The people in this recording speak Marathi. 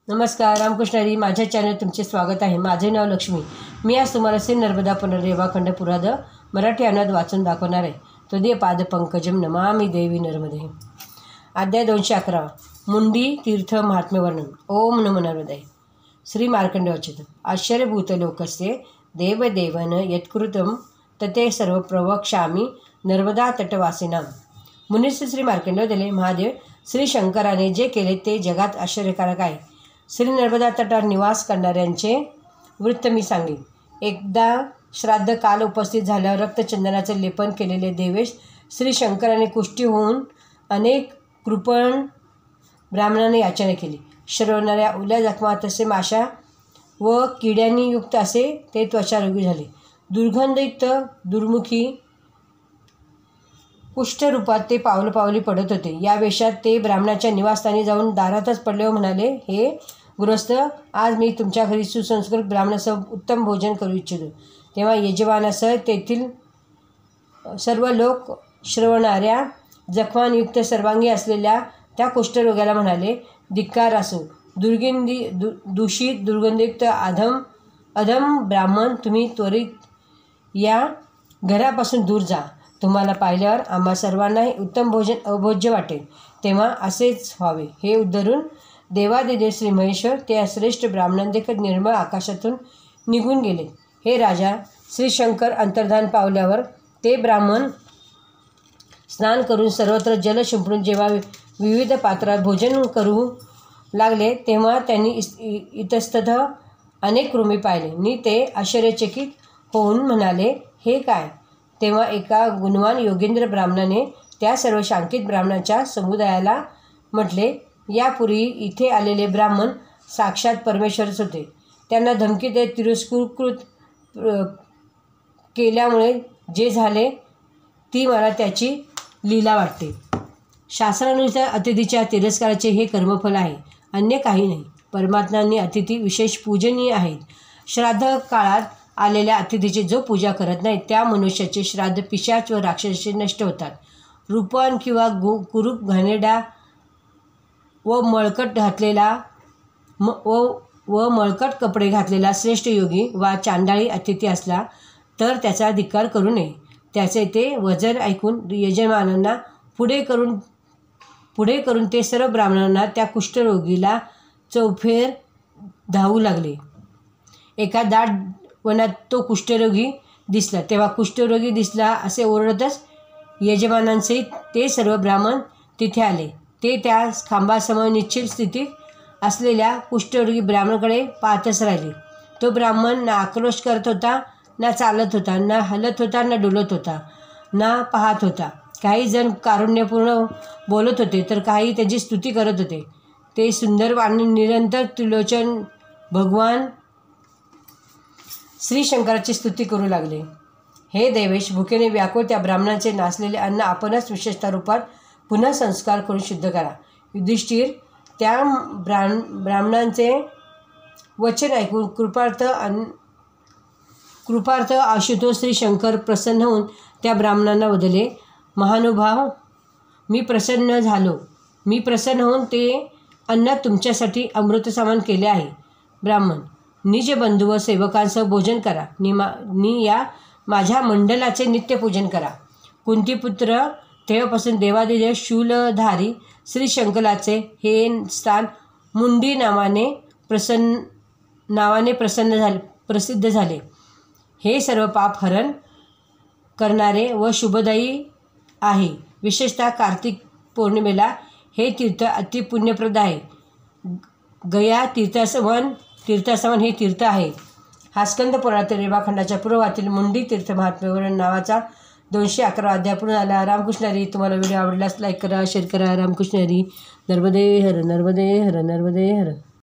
नमस्कार, रामकृष्ण हरी. माझ्या चॅनल तुमचे स्वागत आहे. माझे नाव लक्ष्मी. मी आज तुम्हाला श्री नर्मदा पुनर्रेवाखंड पुराद मराठी अनुवाद वाचून दाखवणार आहे. तदीय पाद पंकजम नमामि देवी नर्मदे. अध्याय 211. मुंडी तीर्थ महात्म्य वर्णन. ओम नमो नर्मदे. श्री मार्कंडेय वाचित. आश्चर्यभूत लोकस्य देवदेवन यत्कृतं तते सर्व प्रवक्ष्यामि नर्मदा तटवासिनां. मुनीस श्री मार्कंडेय दिले, महादेव श्री शंकराने जे केले ते जगात आश्चर्यकारक आहे. श्री नर्मदा तटावर निवास करणाऱ्यांचे वृत्त मी सांगेन. एकदा श्राद्ध काल उपस्थित झाल्यावर रक्तचंदनाचे लेपन केलेले देवेश श्री शंकराने कुष्ठी होऊन अनेक कृपण ब्राह्मणाने याचना केली. शरवणाऱ्या ओल्या जखमा तसे माशा व किड्यांनी युक्त असे ते त्वचारोगी झाले. दुर्गंधयुक्त दुर्मुखी कुष्ठरूपात ते पावली पडत होते. या वेशात ते ब्राह्मणाच्या निवासस्थानी जाऊन दारातच पडले व म्हणाले, हे गृहस्थ, आज मी तुमच्या घरी सुसंस्कृत ब्राह्मणासह उत्तम भोजन करू इच्छितो. तेव्हा यजमानासह तेथील सर्व लोक श्रवणाऱ्या जखमांयुक्त सर्वांगी असलेल्या त्या कुष्ठरोग्याला म्हणाले, धिक्कार असो, दूषित दुर्गंधयुक्त अधम ब्राह्मण, तुम्ही त्वरित या घरापासून दूर जा. तुम्हाला पाहिल्यावर आम्हा सर्वांनाही उत्तम भोजन अभोज्य वाटेल. तेव्हा असेच व्हावे. हे उद्धरून देवादिदेव श्री महेश्वर त्या श्रेष्ठ ब्राह्मणांदेखत निर्मळ आकाशातून निघून गेले. हे राजा, श्री शंकर अंतर्धान पावल्यावर ते ब्राह्मण स्नान करून सर्वत्र जल शिंपडून जेव्हा विविध पात्रात भोजन करू लागले तेव्हा त्यांनी इतस्तत अनेक कृमी पाहिले नि ते आश्चर्यचकित होऊन म्हणाले, हे काय? तेव्हा एका गुणवान योगेंद्र ब्राह्मणाने त्या सर्व शांकित ब्राह्मणाच्या समुदायाला म्हटले, यापूर्वी इथे आलेले ब्राह्मण साक्षात परमेश्वरच होते. त्यांना धमकी देत तिरस्कृत केल्यामुळे जे झाले ती मला त्याची लीला वाटते. शास्त्रानुसार अतिथीच्या तिरस्काराचे हे कर्मफल आहे, अन्य काही नाही. परमात्म्यांनी अतिथी विशेष पूजनीय आहेत. श्राद्ध काळात आलेल्या अतिथीची जो पूजा करत नाही त्या मनुष्याचे श्राद्ध पिशाच व राक्षसी नष्ट होतात. रूपवान किंवा कुरूप, घाणेरडा व मळकट कपडे घातलेला श्रेष्ठ योगी वा चांडाळी अतिथी असला तर त्याचा धिक्कार करू नये. त्याचे ते वजन ऐकून यजमानांना पुढे करून ते सर्व ब्राह्मणांना त्या कुष्ठरोगीला चौफेर धावू लागले. एका दाट वनात तो कुष्ठरोगी दिसला. तेव्हा कुष्ठरोगी दिसला असे ओरडतच यजमानांसहित ते सर्व ब्राह्मण तिथे आले. ते त्या खांबासमोर निश्चल स्थितीत असलेल्या कुष्ठरोगी ब्राह्मणाकडे पाहतच राहिले. तो ब्राह्मण ना आक्रोश करत होता, ना चालत होता, ना हलत होता, ना डुलत होता, ना पाहत होता. काही जण कारुण्यपूर्ण बोलत होते तर काही त्याची स्तुती करत होते. ते सुंदर आणि निरंतर त्रिलोचन भगवान श्री शंकराची स्तुती करू लागले. हे देवेश, भुकेने व्याकुळ त्या ब्राह्मणाचे नासलेले अन्न आपणच विशेषता रूपात पुन्हा संस्कार करून शुद्ध करा. युधिष्ठिर त्या ब्राह्मणांचे वचन ऐकून कृपार्थ आशुतोष श्री शंकर प्रसन्न होऊन त्या ब्राह्मणांना वदले, महानुभाव, मी प्रसन्न होऊन ते अन्न तुमच्यासाठी अमृत समान केले आहे. ब्राह्मण, निज बंधू व सेवकांसह भोजन करा. नि या माझ्या मंडलाचे नित्यपूजन करा. कुंतीपुत्र तेव्हापासून देवादिदेव शूलधारी श्री शंकराचे हे स्थान मुंडी नावाने प्रसिद्ध झाले. हे सर्व पापहरण करणारे व शुभदायी आहे. विशेषतः कार्तिक पौर्णिमेला हे तीर्थ अतिपुण्यप्रद आहे. गया तीर्थासवन हे तीर्थ आहे. हा स्कंद पुराणातील रेवाखंडाच्या पूर्वातील मुंडी तीर्थ महात्म्यवर्ण नावाचा 211 अध्याय पूर्ण झाला. रामकृष्ण हरी. तुम्हाला व्हिडिओ आवडल्यास लाईक करा, शेअर करा. रामकृष्ण हरी. नर्मदे हर, नर्मदे हर, नर्मदे हर.